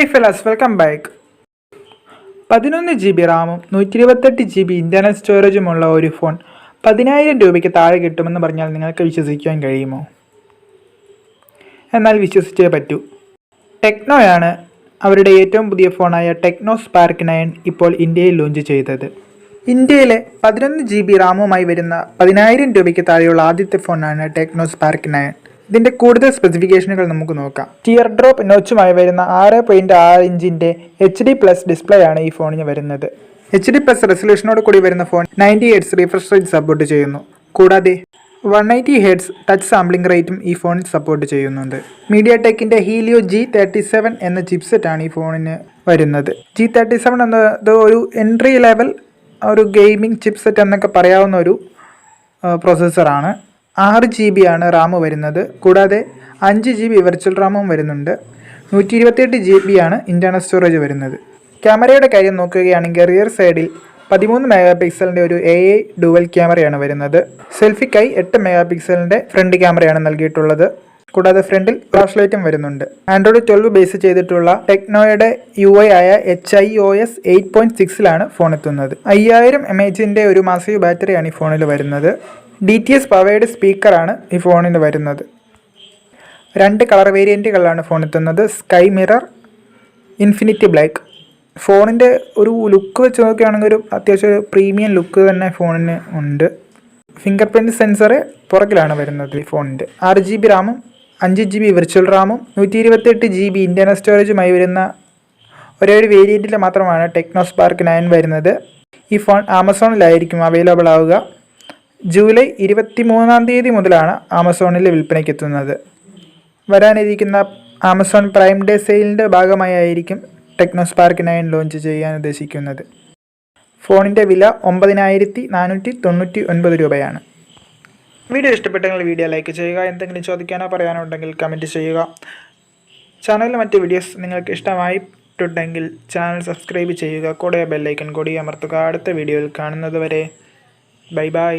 Hi fellas, welcome back. 11GB റാമും 128GB internal സ്റ്റോറേജുമുള്ള ഒരു phone 10,000 രൂപയ്ക്ക് താഴെ കിട്ടുമെന്ന് പറഞ്ഞാൽ നിങ്ങൾക്ക് വിശ്വസിക്കാൻ കഴിയുമോ? എന്നാൽ വിശ്വസിച്ചേ പറ്റൂ. ടെക്നോയാണ് അവരുടെ ഏറ്റവും പുതിയ ഫോണായ ടെക്നോ സ്പാർക്ക് 9 ഇപ്പോൾ ഇന്ത്യയിൽ ലോഞ്ച് ചെയ്തത്. ഇന്ത്യയിലെ 11GB റാമുമായി വരുന്ന 10,000 രൂപയ്ക്ക് താഴെയുള്ള ആദ്യത്തെ ഫോണാണ് ടെക്നോ സ്പാർക്ക് 9. ഇതിൻ്റെ കൂടുതൽ സ്പെസിഫിക്കേഷനുകൾ നമുക്ക് നോക്കാം. ടിയർ ഡ്രോപ്പ് നോച്ചുമായി വരുന്ന 6.6 ഇഞ്ചിൻ്റെ HD+ ഡിസ്പ്ലേ ആണ് ഈ ഫോണിന് വരുന്നത്. HD+ റെസൊല്യൂഷനോട് കൂടി വരുന്ന phone 90 Hz refresh rate support ചെയ്യുന്നു. കൂടാതെ 180 Hz ടച്ച് സാമ്പിളിംഗ് റേറ്റും ഈ ഫോണിൽ സപ്പോർട്ട് ചെയ്യുന്നുണ്ട്. MediaTekൻ്റെ ഹീലിയോ G37 എന്ന ചിപ്സെറ്റാണ് ഈ ഫോണിന് വരുന്നത്. G37 എന്നത് ഒരു എൻട്രി ലെവൽ ഒരു ഗെയിമിംഗ് ചിപ്സെറ്റ് എന്നൊക്കെ പറയാവുന്ന ഒരു പ്രോസസ്സറാണ്. 6GB ആണ് റാം വരുന്നത്. കൂടാതെ 5GB വെർച്വൽ റാമും വരുന്നുണ്ട്. 128GB ആണ് ഇൻറ്റേർണൽ സ്റ്റോറേജ് വരുന്നത്. ക്യാമറയുടെ കാര്യം നോക്കുകയാണെങ്കിൽ റിയർ സൈഡിൽ 13 മെഗാപിക്സലിൻ്റെ ഒരു AI ഡുവൽ ക്യാമറയാണ് വരുന്നത്. സെൽഫിക്കായി 8 മെഗാപിക്സലിൻ്റെ ഫ്രണ്ട് ക്യാമറയാണ് നൽകിയിട്ടുള്ളത്. കൂടാതെ ഫ്രണ്ടിൽ ഫ്ലാഷ് ലൈറ്റും വരുന്നുണ്ട്. ആൻഡ്രോയിഡ് 12 ബേസ് ചെയ്തിട്ടുള്ള ടെക്നോയുടെ UI ആയ HiOS 8.6 ഫോൺ എത്തുന്നത്. 5000 mAhൻ്റെ ഒരു മാസീവ് ബാറ്ററിയാണ് ഈ ഫോണിൽ വരുന്നത്. DTS പവേർഡ് സ്പീക്കറാണ് ഈ ഫോണിൽ വരുന്നത്. 2 കളർ വേരിയൻറ്റുകളിലാണ് ഫോൺ എത്തുന്നത്. Sky mirror, infinity black. ഫോണിൻ്റെ ഒരു ലുക്ക് വെച്ച് നോക്കുകയാണെങ്കിൽ ഒരു അത്യാവശ്യം പ്രീമിയം ലുക്ക് തന്നെ ഫോണിന് ഉണ്ട്. ഫിംഗർ പ്രിൻറ്റ് സെൻസർ പുറകിലാണ് വരുന്നത് ഈ ഫോണിൻ്റെ. 6GB റാമും 5GB വെർച്വൽ റാമും 128GB ഇൻറ്റേർണൽ സ്റ്റോറേജുമായി വരുന്ന ഒരേ ഒരു വേരിയൻറ്റിൽ മാത്രമാണ് ടെക്നോ സ്പാർക്ക് 9 വരുന്നത്. ഈ ഫോൺ ആമസോണിലായിരിക്കും അവൈലബിൾ ആവുക. ജൂലൈ 23 മുതലാണ് ആമസോണിൽ വിൽപ്പനയ്ക്ക് എത്തുന്നത്. വരാനിരിക്കുന്ന ആമസോൺ പ്രൈം ഡേ സെയിലിൻ്റെ ഭാഗമായിരിക്കും ടെക്നോ സ്പാർക്ക് 9 ലോഞ്ച് ചെയ്യാൻ ഉദ്ദേശിക്കുന്നത്. ഫോണിൻ്റെ വില 9,499 രൂപയാണ്. വീഡിയോ ഇഷ്ടപ്പെട്ടെങ്കിൽ വീഡിയോ ലൈക്ക് ചെയ്യുക. എന്തെങ്കിലും ചോദിക്കാനോ പറയാനോ ഉണ്ടെങ്കിൽ കമൻറ്റ് ചെയ്യുക. ചാനലിലെ മറ്റ് വീഡിയോസ് നിങ്ങൾക്ക് ഇഷ്ടമായിട്ടുണ്ടെങ്കിൽ ചാനൽ സബ്സ്ക്രൈബ് ചെയ്യുക. കൂടെ ബെല്ലൈക്കൺ കൂടി അമർത്തുക. അടുത്ത വീഡിയോയിൽ കാണുന്നത് വരെ ബൈ ബൈ.